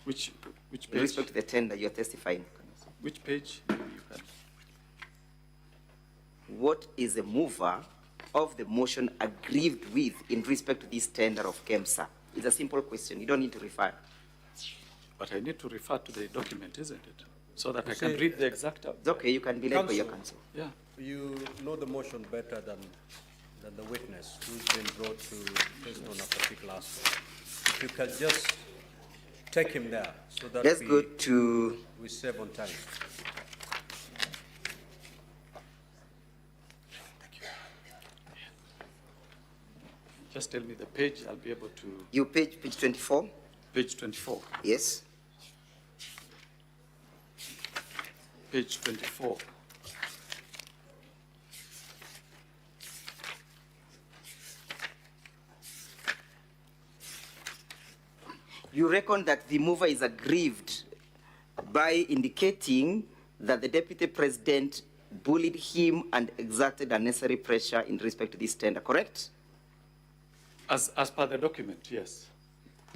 Which page? In respect to the tender you're testifying. Which page? What is the mover of the motion aggrieved with in respect to this tender of KEMSA? It's a simple question. You don't need to refer. But I need to refer to the document, isn't it? So that I can read the exact. It's okay, you can be led by your counsel. Yeah. You know the motion better than the witness who's been brought to prison on a particular aspect. If you can just take him there so that Let's go to... we save on time. Just tell me the page, I'll be able to... You page 24? Page 24. Yes. Page 24. You reckon that the mover is aggrieved by indicating that the deputy president bullied him and exerted unnecessary pressure in respect to this tender, correct? As per the document, yes.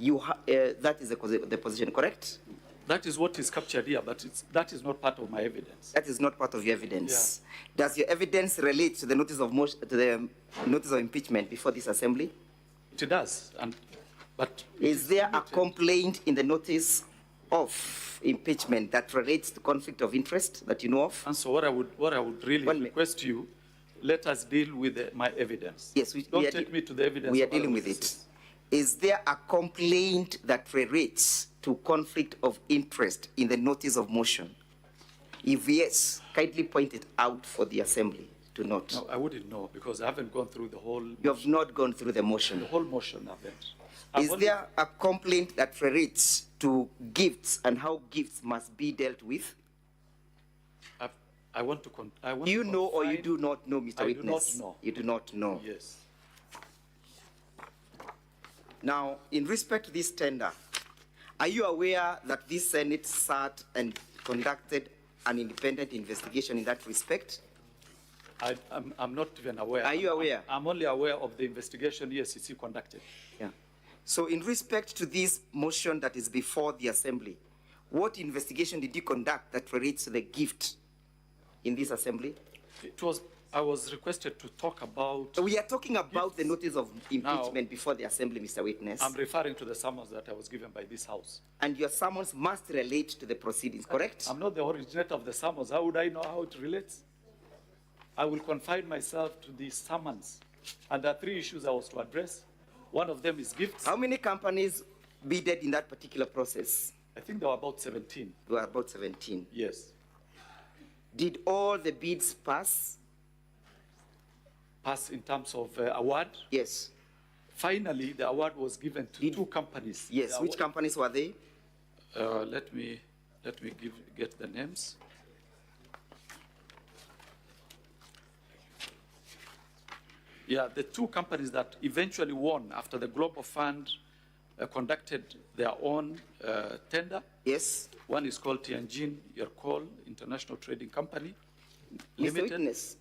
That is the position, correct? That is what is captured here, but that is not part of my evidence. That is not part of your evidence. Yeah. Does your evidence relate to the notice of motion, to the notice of impeachment before this assembly? It does, but is there a complaint in the notice of impeachment that relates to conflict of interest that you know of? And so what I would really request you, let us deal with my evidence. Yes, don't take me to the evidence. We are dealing with it. Is there a complaint that relates to conflict of interest in the notice of motion? If yes, kindly point it out for the assembly to note. No, I wouldn't know because I haven't gone through the whole. You have not gone through the motion. The whole motion, I haven't. Is there a complaint that relates to gifts and how gifts must be dealt with? I want to. Do you know or you do not know, Mr. Witness? I do not know. You do not know. Yes. Now, in respect to this tender, are you aware that this Senate sat and conducted an independent investigation in that respect? I'm not even aware. Are you aware? I'm only aware of the investigation ESCC conducted. Yeah. So in respect to this motion that is before the assembly, what investigation did you conduct that relates to the gift in this assembly? I was requested to talk about... We are talking about the notice of impeachment before the assembly, Mr. Witness. I'm referring to the summons that I was given by this House. And your summons must relate to the proceedings, correct? I'm not the originator of the summons. How would I know how it relates? I will confine myself to the summons. And there are 3 issues I was to address. One of them is gifts. How many companies bidded in that particular process? I think there were about 17. There were about 17. Yes. Did all the bids pass? Pass in terms of award? Yes. Finally, the award was given to 2 companies. Yes. Which companies were they? Let me get the names. Yeah, the 2 companies that eventually won after the Global Fund conducted their own tender. Yes. One is called Tianjin Yerkol International Trading Company Limited. Mr. Witness,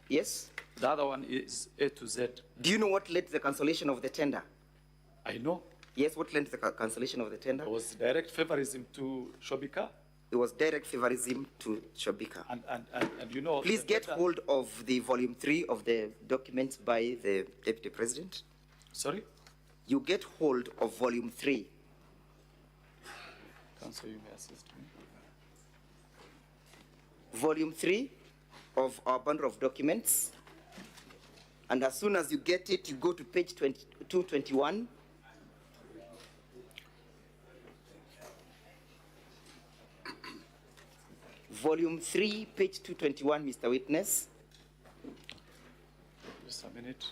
yes. The other one is A to Z. Do you know what led to the cancellation of the tender? I know. Yes, what led to the cancellation of the tender? It was direct favorism to Shobika. It was direct favorism to Shobika. And you know... Please get hold of the volume 3 of the documents by the Deputy President. Sorry? You get hold of volume 3. Counsel, you may assist me. Volume 3 of our bundle of documents. And as soon as you get it, you go to page 221. Volume 3, page 221, Mr. Witness. Just a minute.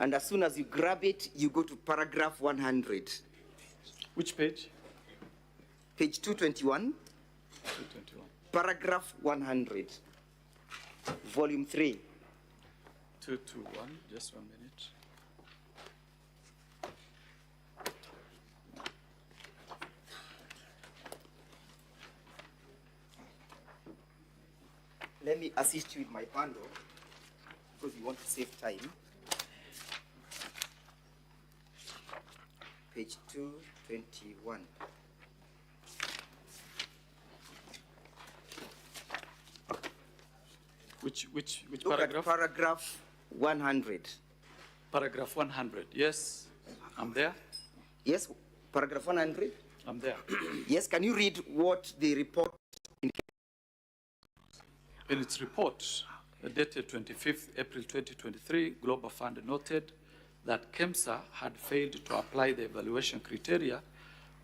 And as soon as you grab it, you go to paragraph 100. Which page? Page 221. 221. Paragraph 100. Volume 3. 221, just 1 minute. Let me assist you with my bundle because we want to save time. Page 221. Which Look paragraph? at paragraph 100. Paragraph 100. Yes, I'm there. Yes, paragraph 100. I'm there. Yes, can you read what the report? In its report, dated 25th April 2023, Global Fund noted that KEMSA had failed to apply the evaluation criteria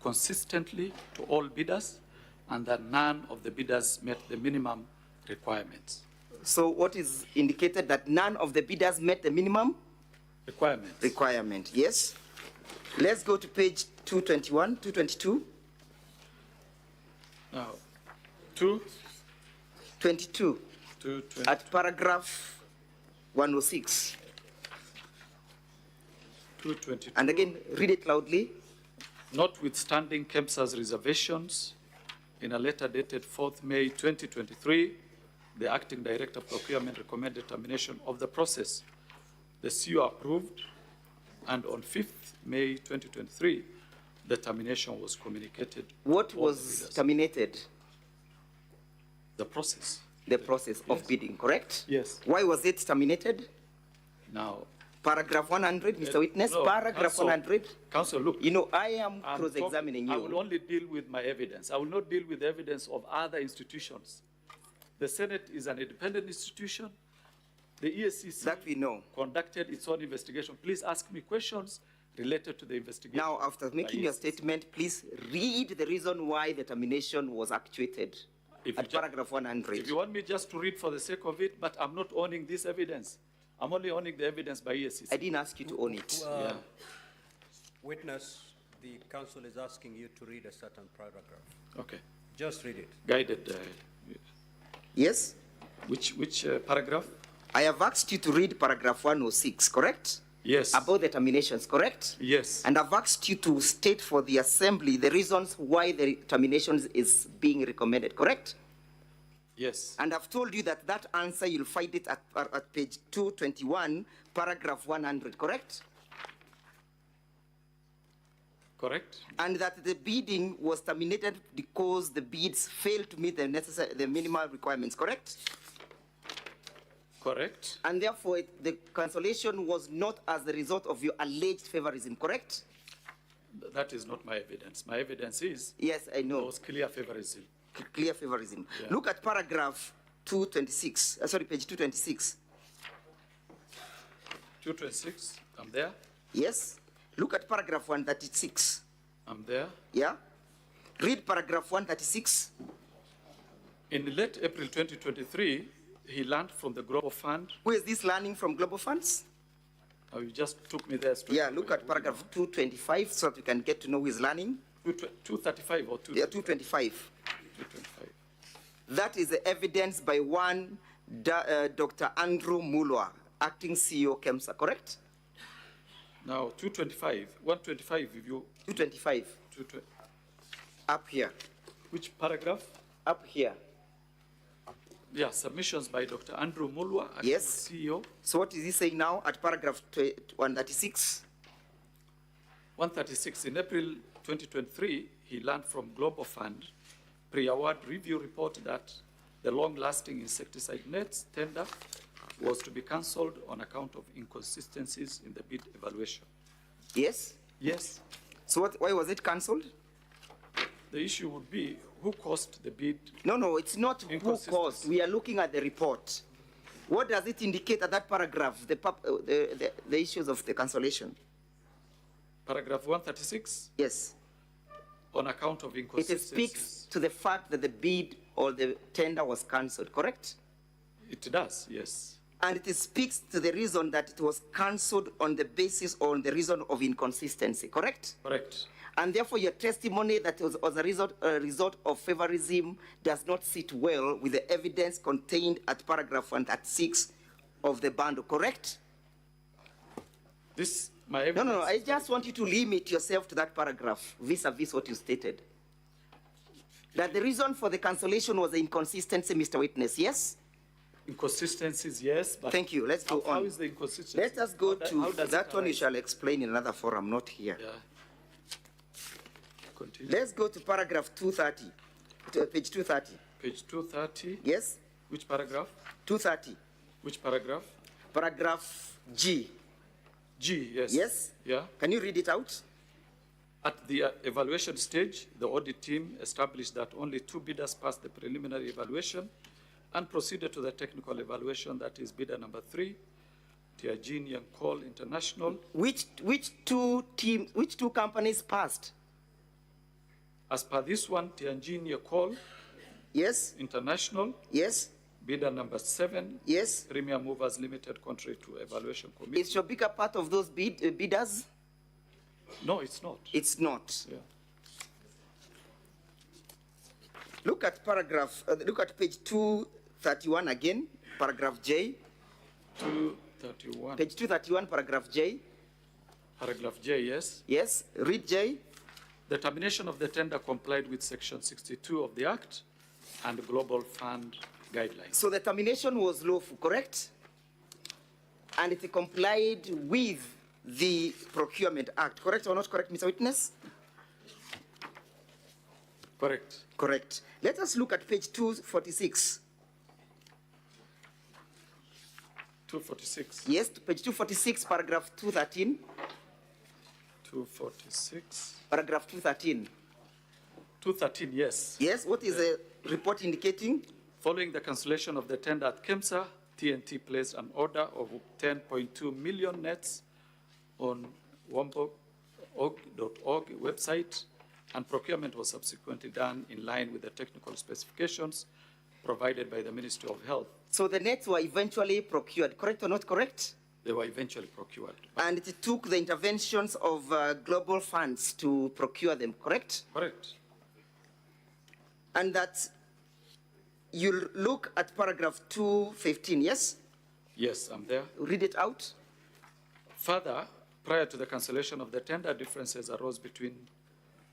consistently to all bidders and that none of the bidders met the minimum requirements. So what is indicated that none of the bidders met the minimum requirement? Yes. Let's go to page 221, 222. Now, 22. At paragraph 106. 222. And again, read it loudly. Notwithstanding KEMSA's reservations, in a letter dated 4th May 2023, the Acting Director of Procurement recommended termination of the process. The CEO approved, and on 5th May 2023, the termination was communicated. What was terminated? The process. The process of bidding, correct? Yes. Why was it terminated? Now, Paragraph 100, Mr. Witness, no, paragraph Counsel, 100. Counsel, look. You know, I am I'm cross-examining you. I will only deal with my evidence. I will not deal with the evidence of other institutions. The Senate is an independent institution. The ESCC That we know. conducted its own investigation. Please ask me questions related to the investigation. Now, after making your statement, please read the reason why the termination was actuated at paragraph 100. If you want me just to read for the sake of it, but I'm not owning this evidence. I'm only owning the evidence by ESCC. I didn't ask you to own it. Yeah. Witness, the counsel is asking you to read a certain paragraph. Okay. Just read it. Guided. Yes? Which paragraph? I have asked you to read paragraph 106, correct? Yes. About the terminations, correct? Yes. And I've asked you to state for the assembly the reasons why the terminations is being recommended, correct? Yes. And I've told you that that answer, you'll find it at page 221, paragraph 100, correct? Correct. And that the bidding was terminated because the bids failed to meet the minimal requirements, correct? Correct. And therefore, the cancellation was not as a result of your alleged favorism, correct? That is not my evidence. My evidence is Yes, I there know. was clear favorism. Clear favorism. Yeah. Look at paragraph 226, sorry, page 226. 226, I'm there. Yes? Look at paragraph 136. I'm there. Yeah? Read paragraph 136. In late April 2023, he learned from the Global Fund. Who is this learning from Global Funds? Oh, you just took me there straight. Yeah, look at paragraph 225 so that we can get to know who is learning. 235 or 2? Yeah, 225. 225. That is the evidence by one Dr. Andrew Mulwa, acting CEO KEMSA, correct? Now, 225, 125, if you... 225. 220. Up here. Which paragraph? Up here. Yeah, submissions by Dr. Andrew Mulwa, acting Yes. CEO. So what is he saying now at paragraph 136? 136, in April 2023, he learned from Global Fund pre-award review report that the long-lasting insecticide nets tender was to be cancelled on account of inconsistencies in the bid evaluation. Yes? Yes. So why was it cancelled? The issue would be who caused the bid. No, it's not who caused. We are looking at the report. What does it indicate at that paragraph, the issues of the cancellation? Paragraph 136, Yes. on account of It inconsistencies. speaks to the fact that the bid or the tender was cancelled, correct? It does, yes. And it speaks to the reason that it was cancelled on the basis or on the reason of inconsistency, correct? Correct. And therefore, your testimony that was as a result of favorism does not sit well with the evidence contained at paragraph 136 of the bundle, correct? This, my evidence. No, I just want you to limit yourself to that paragraph vis-a-vis what you stated. That the reason for the cancellation was the inconsistency, Mr. Witness, yes? Inconsistencies, yes, but Thank you. Let's go on. How is the inconsistency? Let us go How to does that it one. You arise? shall explain in another forum, not here. Yeah. continue. Let's go to paragraph 230, to page 230. Page 230. Yes? Which paragraph? 230. Which paragraph? Paragraph G. G, yes. Yes? Yeah. Can you read it out? At the evaluation stage, the audit team established that only 2 bidders passed the preliminary evaluation and proceeded to the technical evaluation, that is bidder number 3, Tianjin and Coal International. Which two companies passed? As per this one, Tianjin Coal Yes? International, Yes? bidder number 7, Yes? Premier Movers Limited, contrary to evaluation committee. Is Shobika part of those bidders? No, it's not. It's not. Yeah. Look at look at page 231 again, paragraph J. 231. Page 231, paragraph J. Paragraph J, yes. Yes? Read J. The termination of the tender complied with Section 62 of the Act and Global Fund guidelines. So the termination was lawful, correct? And it complied with the Procurement Act, correct or not correct, Mr. Witness? Correct. Correct. Let us look at page 246. 246. Yes, page 246, paragraph 213. 246. Paragraph 213. 213, yes. Yes, what is the report indicating? Following the cancellation of the tender at KEMSA, TNT placed an order of 10.2 million nets on wombo.org website, and procurement was subsequently done in line with the technical specifications provided by the Ministry of Health. So the nets were eventually procured, correct or not correct? They were eventually procured. And it took the interventions of global funds to procure them, correct? Correct. And that you'll look at paragraph 215, yes? Yes, I'm there. Read it out. Further, prior to the cancellation of the tender, differences arose between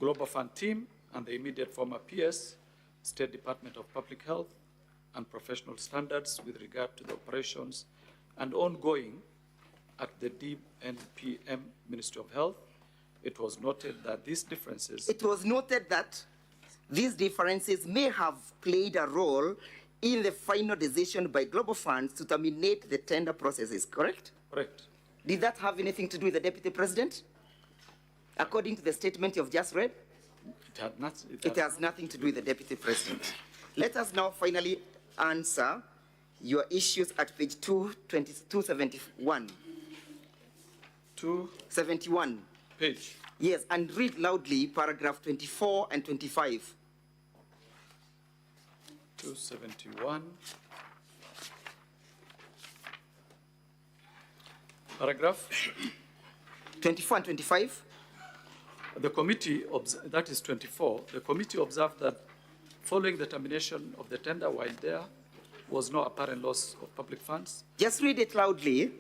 Global Fund team and the immediate former PS, State Department of Public Health, and professional standards with regard to the operations and ongoing at the DNPM Ministry of Health. It was noted that these differences may have played a role in the final decision by Global Funds to terminate the tender processes, correct? Correct. Did that have anything to do with the Deputy President? According to the statement you've just read? It has nothing to do with the Deputy President. Let us now finally answer your issues at page 271. 271. Page. Yes, and read loudly paragraph 24 and 25. 271. Paragraph 24 and 25. The committee, that is 24, the committee observed that following the termination of the tender, while there was no apparent loss of public funds. Just read it loudly.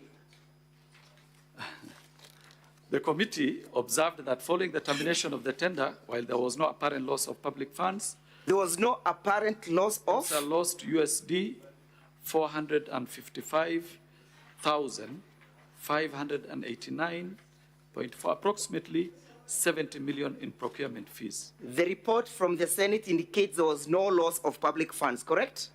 The committee observed that following the termination of the tender, while there was no apparent loss of public funds, there was no apparent loss of? lost USD 455,589.4, approximately 70 million in procurement fees. The report from the Senate indicates there was no loss of public funds, correct?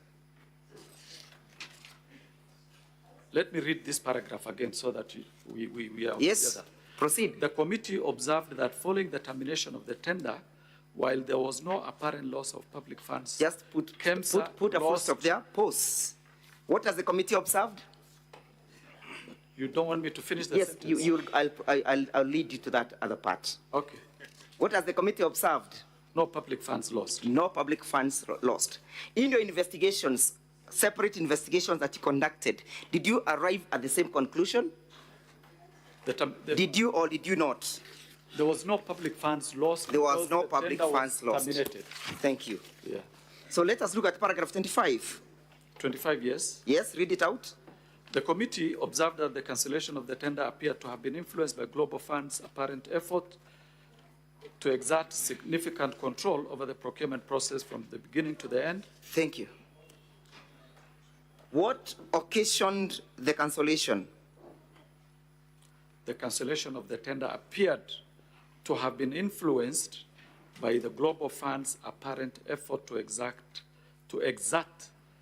Let me read this paragraph again so that we are yes, together. Proceed. The committee observed that following the termination of the tender, while there was no apparent loss of public funds, just put a full stop there. Pause. What has the committee observed? You don't want me to finish the sentence? Yes, I'll lead you to that other part. Okay. What has the committee observed? No public funds lost. No public funds lost. In your investigations, separate investigations that you conducted, did you arrive at the same conclusion? Did you or did you not? There was no public funds lost. There was no public funds lost. Terminated. Thank you. Yeah. So let us look at paragraph 25. 25, yes. Yes, read it out. The committee observed that the cancellation of the tender appeared to have been influenced by Global Fund's apparent effort to exert significant control over the procurement process from the beginning to the end. Thank you. What occasioned the cancellation? The cancellation of the tender appeared to have been influenced by the Global Fund's apparent effort to exert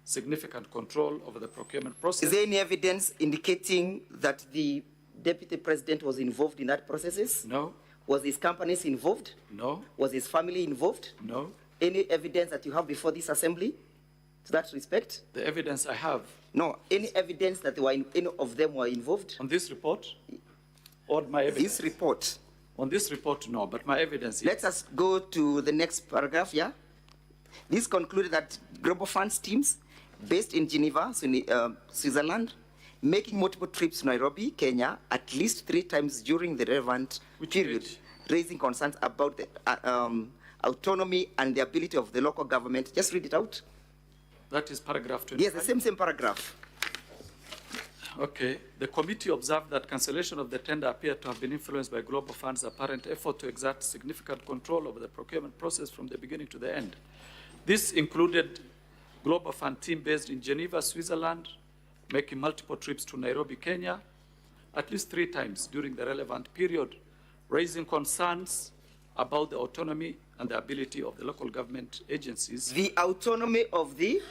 significant control over the procurement process. Is there any evidence indicating that the Deputy President was involved in that process? No. Was his companies involved? No. Was his family involved? No. Any evidence that you have before this assembly to that respect? The evidence I have No. Any evidence that any of them were involved? on this report, or my evidence? This report. On this report, no, but my evidence is. Let us go to the next paragraph, yeah? This concluded that Global Funds teams based in Geneva, Switzerland, making multiple trips to Nairobi, Kenya, at least 3 times during the relevant period, raising concerns about the autonomy and the ability of the local government. Just read it out. That is paragraph 25. Yes, the same paragraph. Okay. The committee observed that cancellation of the tender appeared to have been influenced by Global Fund's apparent effort to exert significant control over the procurement process from the beginning to the end. This included Global Fund team based in Geneva, Switzerland, making multiple trips to Nairobi, Kenya, at least 3 times during the relevant period, raising concerns about the autonomy and the ability of the local government agencies. The autonomy of the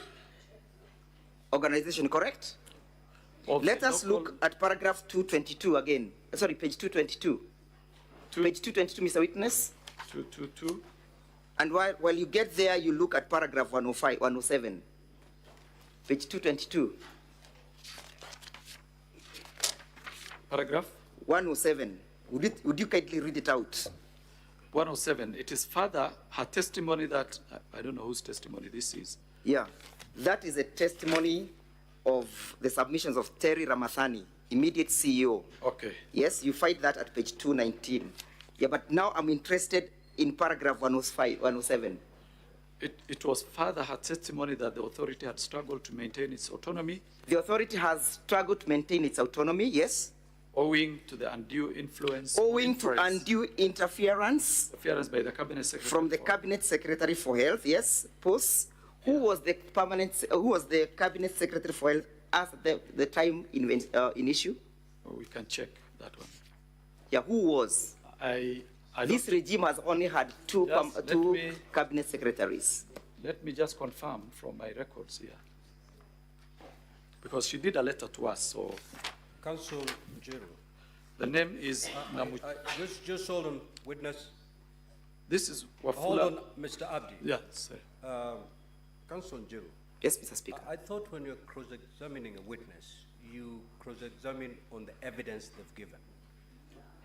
organization, correct? Let us look at paragraph 222 again. Sorry, page 222. Page 222, Mr. Witness. 222. And while you get there, you look at paragraph 107. Page 222. Paragraph 107. Would you kindly read it out? 107. It is further her testimony that, I don't know whose testimony this is. Yeah, that is a testimony of the submissions of Terry Ramathani, immediate CEO. Okay. Yes, you find that at page 219. Yeah, but now I'm interested in paragraph 107. It was further her testimony that the authority had struggled to maintain its autonomy. The authority has struggled to maintain its autonomy, yes? Owing to the undue influence. Owing to undue interference. Interference by the Cabinet Secretary. From the Cabinet Secretary for Health, yes, post. Who was the Cabinet Secretary for Health at the time in issue? Oh, we can check that one. Yeah, who was? This regime has only had two cabinet secretaries. Let me just confirm from my records here. Because she did a letter to us, so. Council Jiro. The name is just hold on, witness. This is Wafula. Hold on, Mr. Abdi. Yeah, sir. Council Jiro. Yes, Mr. Speaker. I thought when you're cross-examining a witness, you cross-examine on the evidence they've given.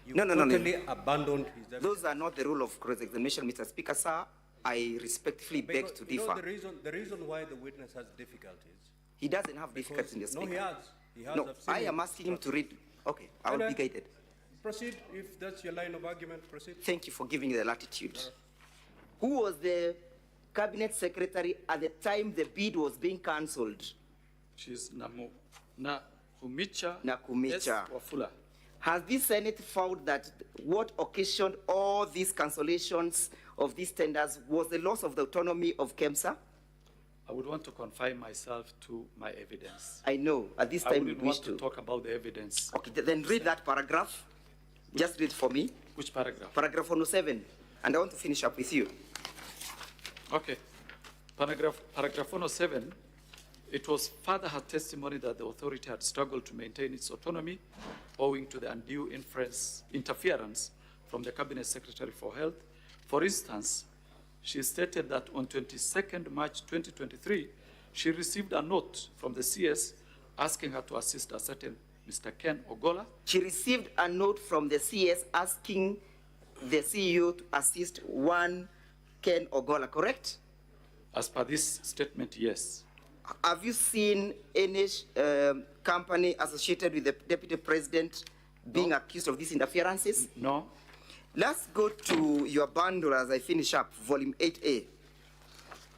You totally abandoned his evidence. Those are not the rule of cross-examination, Mr. Speaker, sir. I respectfully beg to differ. The reason why the witness has difficulties. He doesn't have difficulties in the speaker. No, he has. No, I am asking him to read. Okay, I will be guided. Proceed, if that's your line of argument, proceed. Thank you for giving the latitude. Who was the Cabinet Secretary at the time the bid was being cancelled? She's Nakumicha. Nakumicha. Wafula. Has the Senate found that what occasioned all these cancellations of these tenders was the loss of the autonomy of KEMSA? I would want to confine myself to my evidence. I know. At this time, I wouldn't want to talk about the evidence. Okay, then read that paragraph. Just read for me. Which paragraph? Paragraph 107. And I want to finish up with you. Okay. Paragraph 107. It was further her testimony that the authority had struggled to maintain its autonomy owing to the undue interference from the Cabinet Secretary for Health. For instance, she stated that on 22nd March 2023, she received a note from the CS asking her to assist a certain Mr. Ken Ogola. She received a note from the CS asking the CEO to assist one Ken Ogola, correct? As per this statement, yes. Have you seen any company associated with the Deputy President being accused of these interferences? No. Let's go to your bundle as I finish up, volume 8A.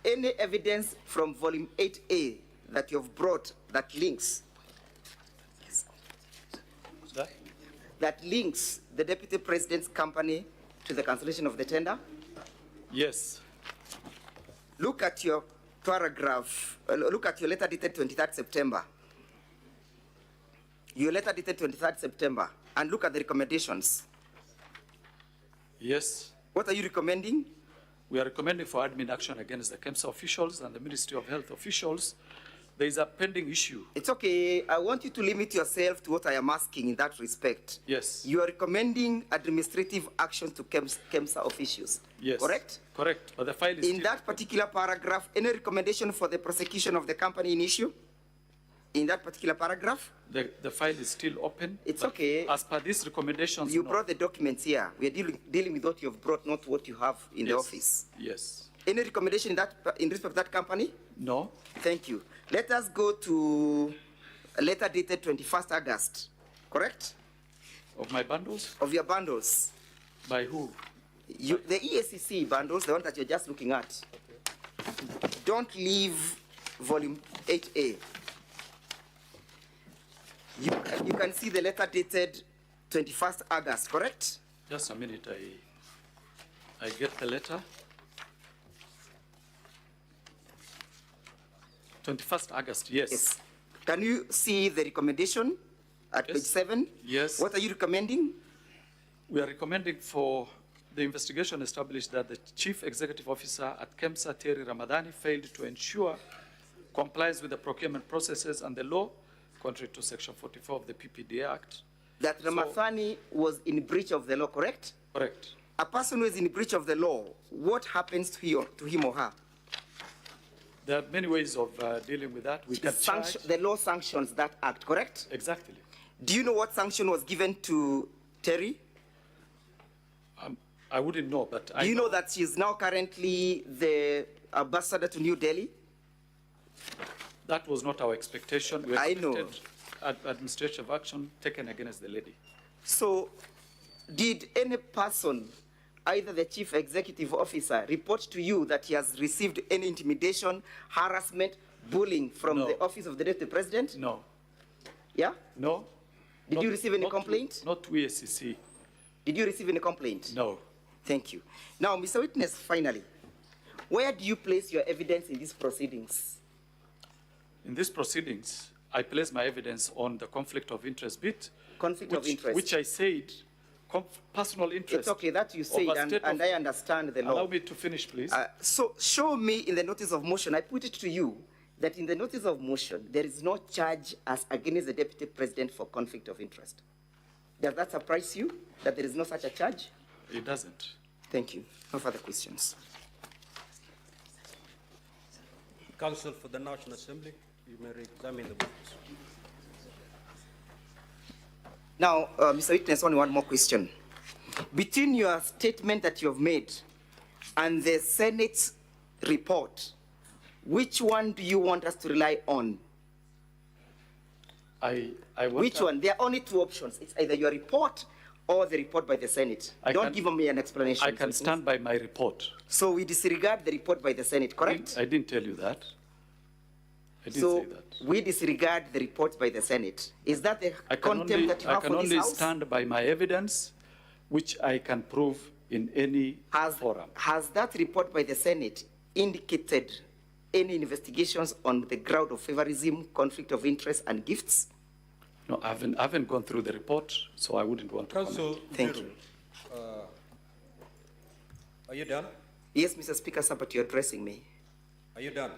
Any evidence from volume 8A that you've brought that links? That links the Deputy President's company to the cancellation of the tender? Yes. Look at your paragraph, look at your letter dated 23rd September. Your letter dated 23rd September, and look at the recommendations. Yes. What are you recommending? We are recommending for admin action against the KEMSA officials and the Ministry of Health officials. There is a pending issue. It's okay. I want you to limit yourself to what I am asking in that respect. Yes. You are recommending administrative action to KEMSA officials. Yes. Correct? Correct. But the file is In still that particular paragraph, any recommendation for the prosecution of the company in issue? In that particular paragraph? the file is still open. It's but okay. As per these recommendations, You no. brought the documents here. We are dealing with what you have brought, not what you have in the Yes. office. Yes. Any recommendation in respect of that company? No. Thank you. Let us go to a letter dated 21st August, correct? Of my bundles? Of your bundles. By who? The EACC bundles, the one that you're just looking at. Okay. Don't leave volume 8A. You can see the letter dated 21st August, correct? Just a minute, I get the letter. 21st August, yes. Yes. Can you see the recommendation at Yes. page 7? Yes. What are you recommending? We are recommending for the investigation established that the Chief Executive Officer at KEMSA, Terry Ramadhani, failed to ensure compliance with the procurement processes and the law, contrary to Section 44 of the PPDA Act. That Ramadhani was in breach of the law, correct? Correct. A person who is in breach of the law, what happens to him or her? There are many ways of dealing with that. We can charge. The law sanctions that act, correct? Exactly. Do you know what sanction was given to Terry? I wouldn't know, but I Do you know that she is now currently the ambassador to New Delhi? That was not our expectation. We I know. expected administrative action taken against the lady. So, did any person, either the chief executive officer, report to you that he has received any intimidation, harassment, bullying from No. the office of the deputy president? No. Yeah? No. Did you receive any complaint? Not to EACC. Did you receive any complaint? No. Thank you. Now, Mr. Witness, finally, where do you place your evidence in these proceedings? In these proceedings, I place my evidence on the conflict of interest bit. Conflict of interest. Which I said, personal interest. It's okay that you said, and I understand the law. Allow me to finish, please. So show me in the notice of motion, I put it to you, that in the notice of motion, there is no charge as against the deputy president for conflict of interest. Does that surprise you, that there is no such a charge? It doesn't. Thank you. No further questions. Counsel for the National Assembly, you may re-examine the witness. Now, Mr. Witness, only one more question. Between your statement that you have made and the Senate's report, which one do you want us to rely on? Which one? There are only two options. It's either your report or the report by the Senate. Don't give me an explanation. I can stand by my report. So we disregard the report by the Senate, correct? I didn't tell you that. I didn't So say that. we disregard the report by the Senate. Is that the contempt that you have for this House? I can only stand by my evidence, which I can prove in any forum. Has that report by the Senate indicated any investigations on the ground of favorism, conflict of interest, and gifts? No, I haven't gone through the report, so I wouldn't want to comment. Counsel, Thank you. Are you done? Yes, Mr. Speaker, sir, but you're addressing me. Are you done?